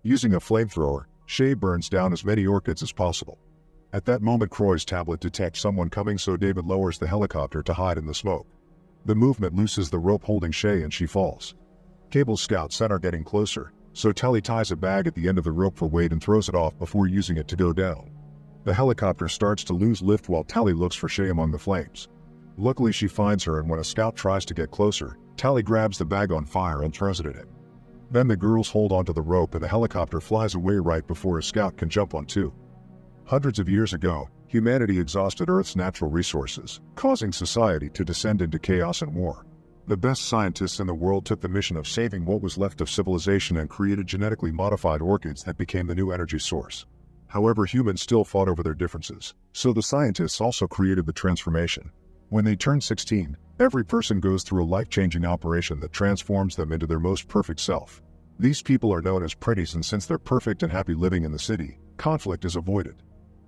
Using a flamethrower, Shay burns down as many orchids as possible. At that moment, Croy's tablet detects someone coming, so David lowers the helicopter to hide in the smoke. The movement looses the rope holding Shay and she falls. Cable scouts are getting closer, so Tally ties a bag at the end of the rope for weight and throws it off before using it to go down. The helicopter starts to lose lift while Tally looks for Shay among the flames. Luckily, she finds her, and when a scout tries to get closer, Tally grabs the bag on fire and throws it at him. Then the girls hold onto the rope and the helicopter flies away right before a scout can jump on too. Hundreds of years ago, humanity exhausted Earth's natural resources, causing society to descend into chaos and war. The best scientists in the world took the mission of saving what was left of civilization and created genetically modified orchids that became the new energy source. However, humans still fought over their differences, so the scientists also created the transformation. When they turn 16, every person goes through a life-changing operation that transforms them into their most perfect self. These people are known as pretties, and since they're perfect and happy living in the city, conflict is avoided.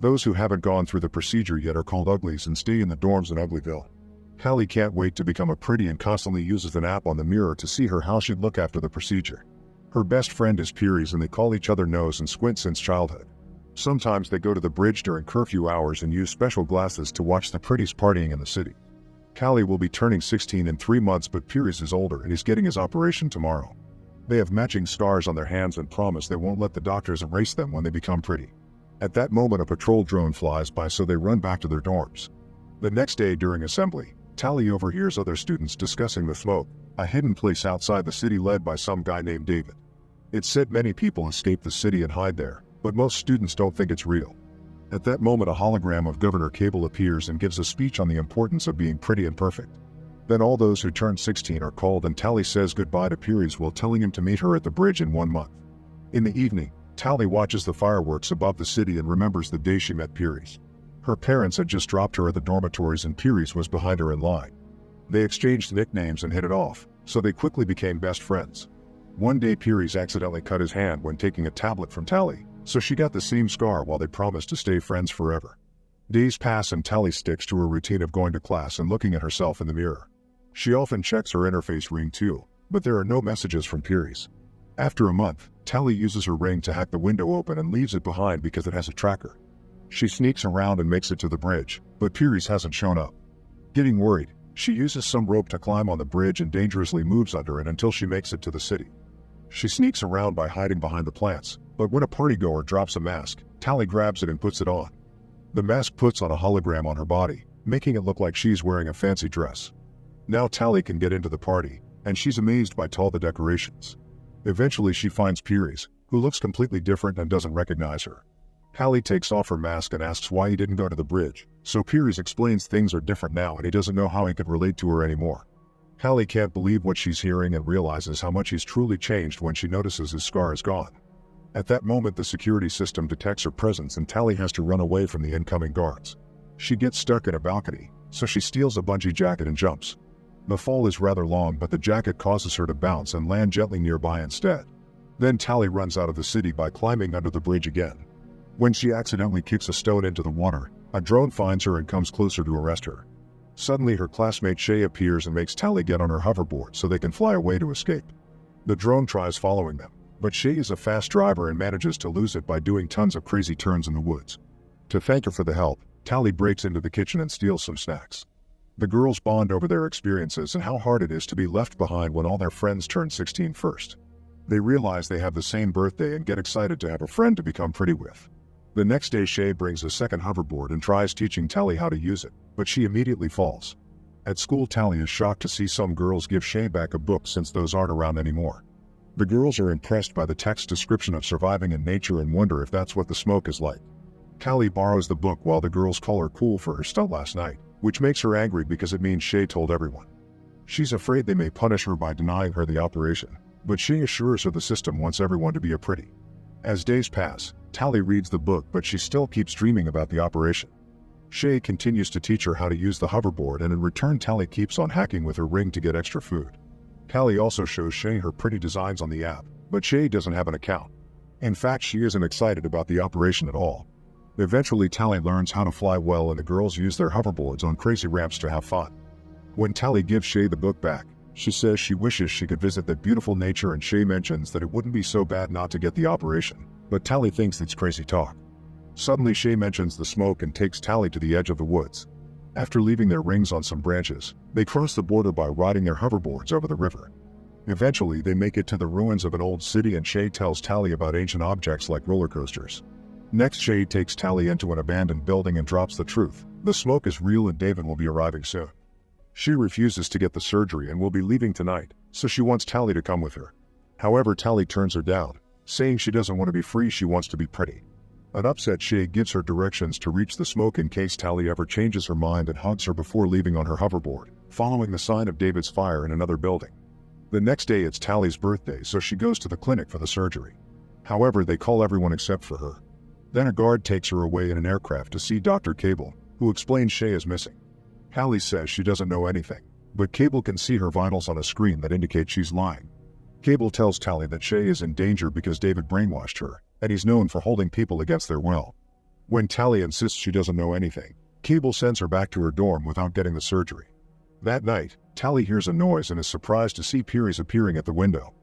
Those who haven't gone through the procedure yet are called uglies and stay in the dorms in Uglyville. Callie can't wait to become a pretty and constantly uses an app on the mirror to see how she'd look after the procedure. Her best friend is Pearies, and they call each other Nose and Squint since childhood. Sometimes they go to the bridge during curfew hours and use special glasses to watch the pretties partying in the city. Callie will be turning 16 in 3 months, but Pearies is older and he's getting his operation tomorrow. They have matching scars on their hands and promise they won't let the doctors erase them when they become pretty. At that moment, a patrol drone flies by, so they run back to their dorms. The next day during assembly, Tally overhears other students discussing the smoke, a hidden place outside the city led by some guy named David. It's said many people escape the city and hide there, but most students don't think it's real. At that moment, a hologram of Governor Cable appears and gives a speech on the importance of being pretty and perfect. Then all those who turn 16 are called, and Tally says goodbye to Pearies while telling him to meet her at the bridge in 1 month. In the evening, Tally watches the fireworks above the city and remembers the day she met Pearies. Her parents had just dropped her at the dormitories and Pearies was behind her in line. They exchanged nicknames and hit it off, so they quickly became best friends. One day, Pearies accidentally cut his hand when taking a tablet from Tally, so she got the same scar while they promised to stay friends forever. Days pass and Tally sticks to her routine of going to class and looking at herself in the mirror. She often checks her interface ring too, but there are no messages from Pearies. After a month, Tally uses her ring to hack the window open and leaves it behind because it has a tracker. She sneaks around and makes it to the bridge, but Pearies hasn't shown up. Getting worried, she uses some rope to climb on the bridge and dangerously moves under it until she makes it to the city. She sneaks around by hiding behind the plants, but when a partygoer drops a mask, Tally grabs it and puts it on. The mask puts on a hologram on her body, making it look like she's wearing a fancy dress. Now Tally can get into the party, and she's amazed by all the decorations. Eventually she finds Pearies, who looks completely different and doesn't recognize her. Tally takes off her mask and asks why he didn't go to the bridge, so Pearies explains things are different now and he doesn't know how he could relate to her anymore. Tally can't believe what she's hearing and realizes how much he's truly changed when she notices his scar is gone. At that moment, the security system detects her presence and Tally has to run away from the incoming guards. She gets stuck in a balcony, so she steals a bungee jacket and jumps. The fall is rather long, but the jacket causes her to bounce and land gently nearby instead. Then Tally runs out of the city by climbing under the bridge again. When she accidentally kicks a stone into the water, a drone finds her and comes closer to arrest her. Suddenly her classmate Shay appears and makes Tally get on her hoverboard so they can fly away to escape. The drone tries following them, but Shay is a fast driver and manages to lose it by doing tons of crazy turns in the woods. To thank her for the help, Tally breaks into the kitchen and steals some snacks. The girls bond over their experiences and how hard it is to be left behind when all their friends turn 16 first. They realize they have the same birthday and get excited to have a friend to become pretty with. The next day, Shay brings a second hoverboard and tries teaching Tally how to use it, but she immediately falls. At school, Tally is shocked to see some girls give Shay back a book since those aren't around anymore. The girls are impressed by the text description of surviving in nature and wonder if that's what the smoke is like. Tally borrows the book while the girls call her cool for her stunt last night, which makes her angry because it means Shay told everyone. She's afraid they may punish her by denying her the operation, but Shay assures her the system wants everyone to be a pretty. As days pass, Tally reads the book, but she still keeps dreaming about the operation. Shay continues to teach her how to use the hoverboard, and in return Tally keeps on hacking with her ring to get extra food. Tally also shows Shay her pretty designs on the app, but Shay doesn't have an account. In fact, she isn't excited about the operation at all. Eventually, Tally learns how to fly well and the girls use their hoverboards on crazy ramps to have fun. When Tally gives Shay the book back, She says she wishes she could visit that beautiful nature, and Shay mentions that it wouldn't be so bad not to get the operation, but Tally thinks it's crazy talk. Suddenly Shay mentions the smoke and takes Tally to the edge of the woods. After leaving their rings on some branches, they cross the border by riding their hoverboards over the river. Eventually, they make it to the ruins of an old city, and Shay tells Tally about ancient objects like roller coasters. Next, Shay takes Tally into an abandoned building and drops the truth. The smoke is real and David will be arriving soon. She refuses to get the surgery and will be leaving tonight, so she wants Tally to come with her. However, Tally turns her down, saying she doesn't want to be free, she wants to be pretty. An upset Shay gives her directions to reach the smoke in case Tally ever changes her mind, and hugs her before leaving on her hoverboard, following the sign of David's fire in another building. The next day it's Tally's birthday, so she goes to the clinic for the surgery. However, they call everyone except for her. Then a guard takes her away in an aircraft to see Dr. Cable, who explains Shay is missing. Tally says she doesn't know anything, but Cable can see her vitals on a screen that indicates she's lying. Cable tells Tally that Shay is in danger because David brainwashed her, and he's known for holding people against their will. When Tally insists she doesn't know anything, Cable sends her back to her dorm without getting the surgery. That night, Tally hears a noise and is surprised to see Pierce appearing at the window.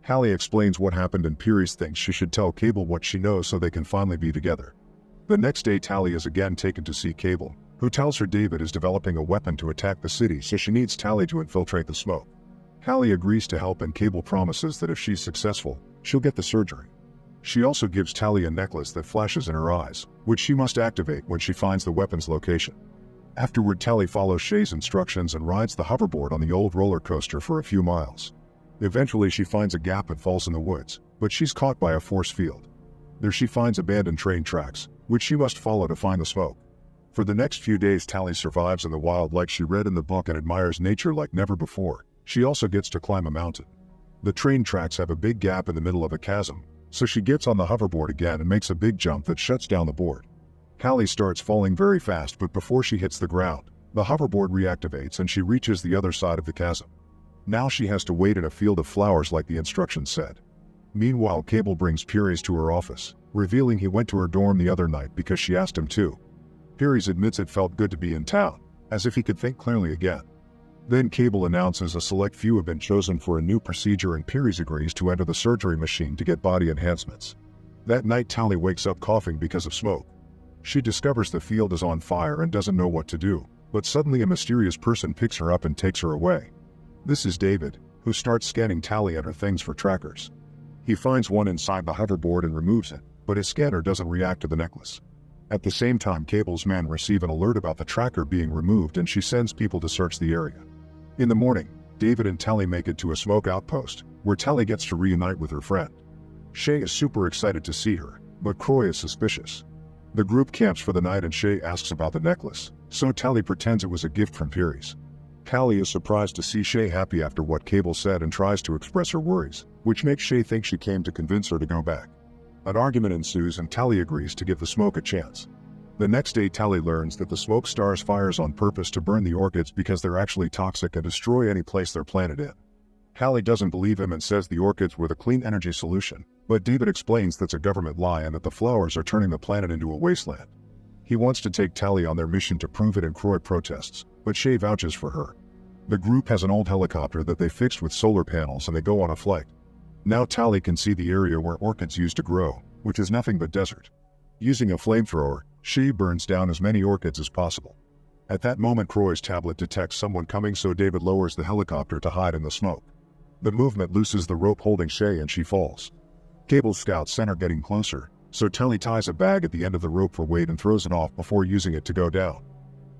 Tally explains what happened, and Pierce thinks she should tell Cable what she knows so they can finally be together. The next day, Tally is again taken to see Cable, who tells her David is developing a weapon to attack the city, so she needs Tally to infiltrate the smoke. Tally agrees to help, and Cable promises that if she's successful, she'll get the surgery. She also gives Tally a necklace that flashes in her eyes, which she must activate when she finds the weapon's location. Afterward, Tally follows Shay's instructions and rides the hoverboard on the old roller coaster for a few miles. Eventually, she finds a gap and falls in the woods, but she's caught by a force field. There she finds abandoned train tracks, which she must follow to find the smoke. For the next few days, Tally survives in the wild like she read in the book and admires nature like never before. She also gets to climb a mountain. The train tracks have a big gap in the middle of a chasm, so she gets on the hoverboard again and makes a big jump that shuts down the board. Tally starts falling very fast, but before she hits the ground, the hoverboard reactivates and she reaches the other side of the chasm. Now she has to wait in a field of flowers like the instructions said. Meanwhile, Cable brings Pierce to her office, revealing he went to her dorm the other night because she asked him to. Pierce admits it felt good to be in town, as if he could think clearly again. Then Cable announces a select few have been chosen for a new procedure, and Pierce agrees to enter the surgery machine to get body enhancements. That night, Tally wakes up coughing because of smoke. She discovers the field is on fire and doesn't know what to do, but suddenly a mysterious person picks her up and takes her away. This is David, who starts scanning Tally and her things for trackers. He finds one inside the hoverboard and removes it, but his scanner doesn't react to the necklace. At the same time, Cable's men receive an alert about the tracker being removed, and she sends people to search the area. In the morning, David and Tally make it to a smoke outpost, where Tally gets to reunite with her friend. Shay is super excited to see her, but Croy is suspicious. The group camps for the night and Shay asks about the necklace, so Tally pretends it was a gift from Pierce. Tally is surprised to see Shay happy after what Cable said and tries to express her worries, which makes Shay think she came to convince her to go back. An argument ensues and Tally agrees to give the smoke a chance. The next day, Tally learns that the smoke stars fires on purpose to burn the orchids because they're actually toxic and destroy any place they're planted in. Tally doesn't believe him and says the orchids were the clean energy solution, but David explains that's a government lie and that the flowers are turning the planet into a wasteland. He wants to take Tally on their mission to prove it, and Croy protests, but Shay vouches for her. The group has an old helicopter that they fixed with solar panels and they go on a flight. Now Tally can see the area where orchids used to grow, which is nothing but desert. Using a flamethrower, Shay burns down as many orchids as possible. At that moment, Croy's tablet detects someone coming, so David lowers the helicopter to hide in the smoke. The movement looses the rope holding Shay and she falls. Cable's scouts scent her getting closer, so Tally ties a bag at the end of the rope for weight and throws it off before using it to go down.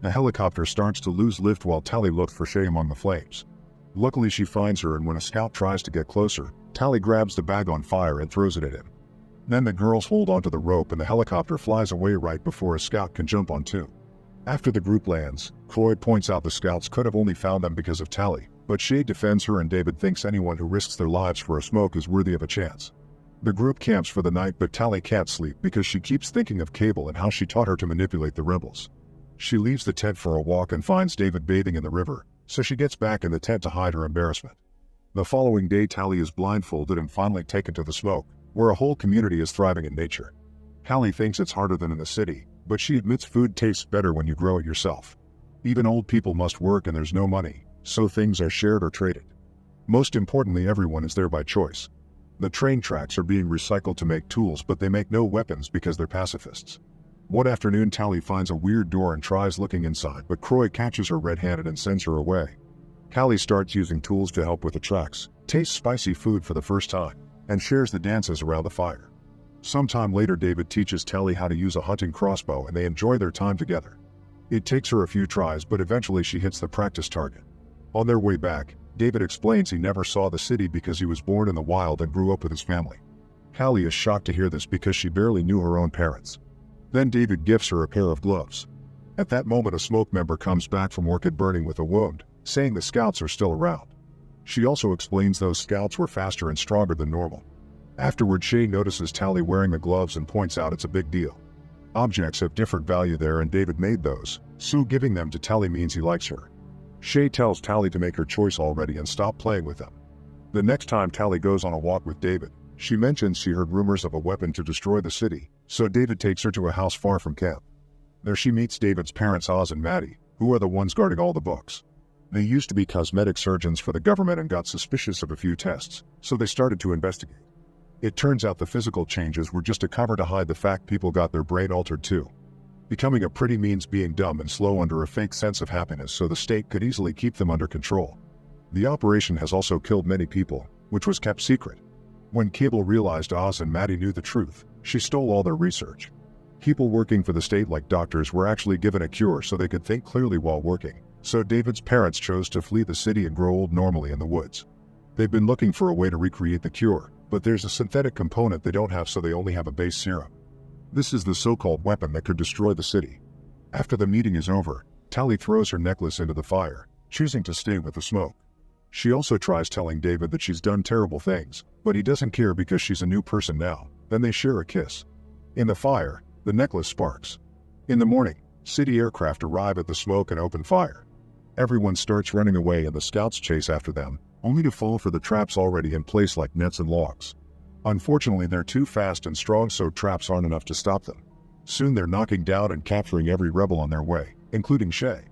The helicopter starts to lose lift while Tally looks for Shay among the flames. Luckily, she finds her, and when a scout tries to get closer, Tally grabs the bag on fire and throws it at him. Then the girls hold onto the rope and the helicopter flies away right before a scout can jump on too. After the group lands, Croy points out the scouts could have only found them because of Tally, but Shay defends her and David thinks anyone who risks their lives for a smoke is worthy of a chance. The group camps for the night, but Tally can't sleep because she keeps thinking of Cable and how she taught her to manipulate the rebels. She leaves the tent for a walk and finds David bathing in the river, so she gets back in the tent to hide her embarrassment. The following day, Tally is blindfolded and finally taken to the smoke, where a whole community is thriving in nature. Tally thinks it's harder than in the city, but she admits food tastes better when you grow it yourself. Even old people must work and there's no money, so things are shared or traded. Most importantly, everyone is there by choice. The train tracks are being recycled to make tools, but they make no weapons because they're pacifists. One afternoon, Tally finds a weird door and tries looking inside, but Croy catches her red-handed and sends her away. Callie starts using tools to help with the tracks, tastes spicy food for the first time, and shares the dances around the fire. Sometime later, David teaches Tally how to use a hunting crossbow and they enjoy their time together. It takes her a few tries, but eventually she hits the practice target. On their way back, David explains he never saw the city because he was born in the wild and grew up with his family. Callie is shocked to hear this because she barely knew her own parents. Then David gifts her a pair of gloves. At that moment, a smoke member comes back from work at Burning with a wound, saying the scouts are still around. She also explains those scouts were faster and stronger than normal. Afterward, Shay notices Tally wearing the gloves and points out it's a big deal. Objects have different value there and David made those, so giving them to Tally means he likes her. Shay tells Tally to make her choice already and stop playing with them. The next time Tally goes on a walk with David, she mentions she heard rumors of a weapon to destroy the city, so David takes her to a house far from camp. There she meets David's parents, Oz and Maddie, who are the ones guarding all the books. They used to be cosmetic surgeons for the government and got suspicious of a few tests, so they started to investigate. It turns out the physical changes were just a cover to hide the fact people got their brain altered too. Becoming a pretty means being dumb and slow under a fake sense of happiness so the state could easily keep them under control. The operation has also killed many people, which was kept secret. When Cable realized Oz and Maddie knew the truth, she stole all their research. People working for the state like doctors were actually given a cure so they could think clearly while working, so David's parents chose to flee the city and grow old normally in the woods. They've been looking for a way to recreate the cure, but there's a synthetic component they don't have, so they only have a base serum. This is the so-called weapon that could destroy the city. After the meeting is over, Tally throws her necklace into the fire, choosing to stay with the smoke. She also tries telling David that she's done terrible things, but he doesn't care because she's a new person now. Then they share a kiss. In the fire, the necklace sparks. In the morning, city aircraft arrive at the smoke and open fire. Everyone starts running away and the scouts chase after them, only to fall for the traps already in place like nets and logs. Unfortunately, they're too fast and strong, so traps aren't enough to stop them. Soon they're knocking down and capturing every rebel on their way, including Shay.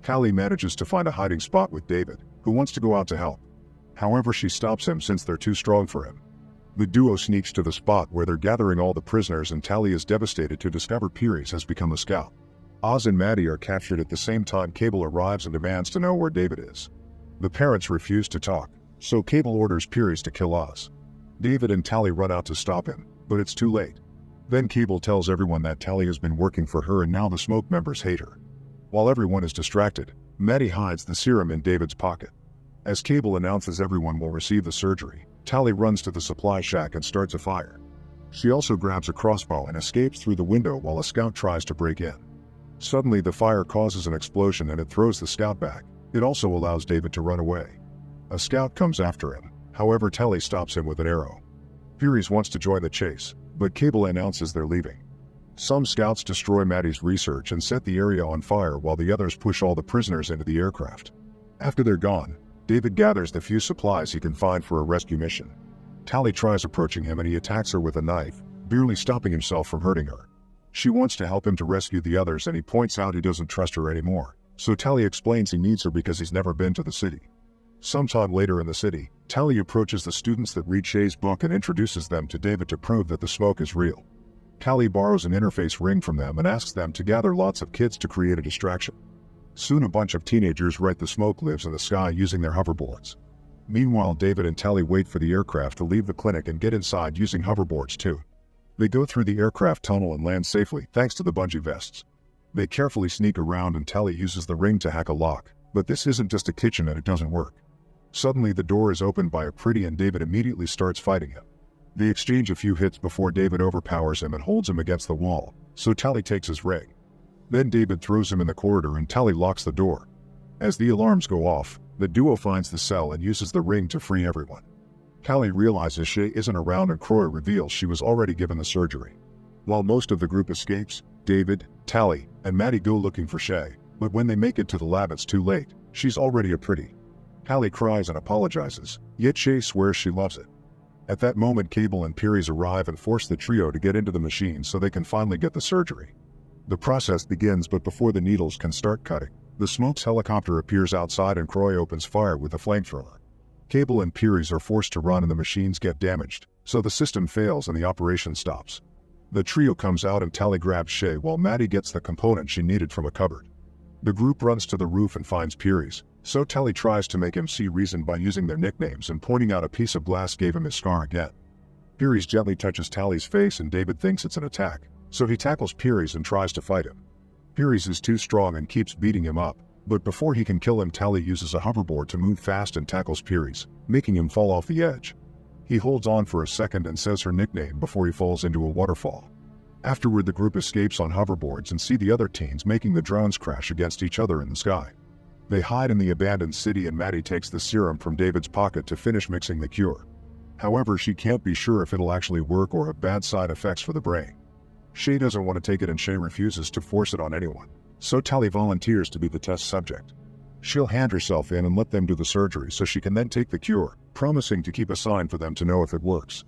Callie manages to find a hiding spot with David, who wants to go out to help. However, she stops him since they're too strong for him. The duo sneaks to the spot where they're gathering all the prisoners and Tally is devastated to discover Pierce has become a scout. Oz and Maddie are captured at the same time. Cable arrives and demands to know where David is. The parents refuse to talk, so Cable orders Pierce to kill Oz. David and Tally run out to stop him, but it's too late. Then Cable tells everyone that Tally has been working for her and now the smoke members hate her. While everyone is distracted, Maddie hides the serum in David's pocket. As Cable announces everyone will receive the surgery, Tally runs to the supply shack and starts a fire. She also grabs a crossbow and escapes through the window while a scout tries to break in. Suddenly the fire causes an explosion and it throws the scout back. It also allows David to run away. A scout comes after him, however Tally stops him with an arrow. Furies wants to join the chase, but Cable announces they're leaving. Some scouts destroy Maddie's research and set the area on fire while the others push all the prisoners into the aircraft. After they're gone, David gathers the few supplies he can find for a rescue mission. Tally tries approaching him and he attacks her with a knife, barely stopping himself from hurting her. She wants to help him to rescue the others and he points out he doesn't trust her anymore, so Tally explains he needs her because he's never been to the city. Sometime later in the city, Tally approaches the students that read Shay's book and introduces them to David to prove that the smoke is real. Tally borrows an interface ring from them and asks them to gather lots of kids to create a distraction. Soon a bunch of teenagers write the smoke lives in the sky using their hoverboards. Meanwhile, David and Tally wait for the aircraft to leave the clinic and get inside using hoverboards too. They go through the aircraft tunnel and land safely thanks to the bungee vests. They carefully sneak around and Tally uses the ring to hack a lock, but this isn't just a kitchen and it doesn't work. Suddenly the door is opened by a pretty and David immediately starts fighting him. They exchange a few hits before David overpowers him and holds him against the wall, so Tally takes his ring. Then David throws him in the corridor and Tally locks the door. As the alarms go off, the duo finds the cell and uses the ring to free everyone. Tally realizes Shay isn't around and Croy reveals she was already given the surgery. While most of the group escapes, David, Tally, and Maddie go looking for Shay, but when they make it to the lab it's too late. She's already a pretty. Tally cries and apologizes, yet Shay swears she loves it. At that moment Cable and Pierce arrive and force the trio to get into the machine so they can finally get the surgery. The process begins, but before the needles can start cutting, the Smoke's helicopter appears outside and Croy opens fire with a flamethrower. Cable and Pearies are forced to run and the machines get damaged, so the system fails and the operation stops. The trio comes out and Tally grabs Shay while Maddie gets the component she needed from a cupboard. The group runs to the roof and finds Pearies, so Tally tries to make him see reason by using their nicknames and pointing out a piece of glass gave him his scar again. Pearies gently touches Tally's face and David thinks it's an attack, so he tackles Pearies and tries to fight him. Pearies is too strong and keeps beating him up, but before he can kill him, Tally uses a hoverboard to move fast and tackles Pearies, making him fall off the edge. He holds on for a second and says her nickname before he falls into a waterfall. Afterward, the group escapes on hoverboards and see the other teens making the drones crash against each other in the sky. They hide in the abandoned city and Maddie takes the serum from David's pocket to finish mixing the cure. However, she can't be sure if it'll actually work or have bad side effects for the brain. Shay doesn't want to take it and Shay refuses to force it on anyone, so Tally volunteers to be the test subject. She'll hand herself in and let them do the surgery so she can then take the cure, promising to keep a sign for them to know if it works.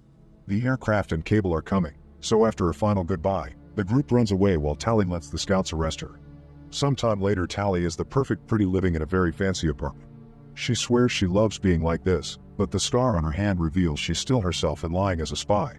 The aircraft and Cable are coming, so after a final goodbye, the group runs away while Tally lets the scouts arrest her. Sometime later, Tally is the perfect pretty living in a very fancy apartment. She swears she loves being like this, but the scar on her hand reveals she's still herself and lying as a spy.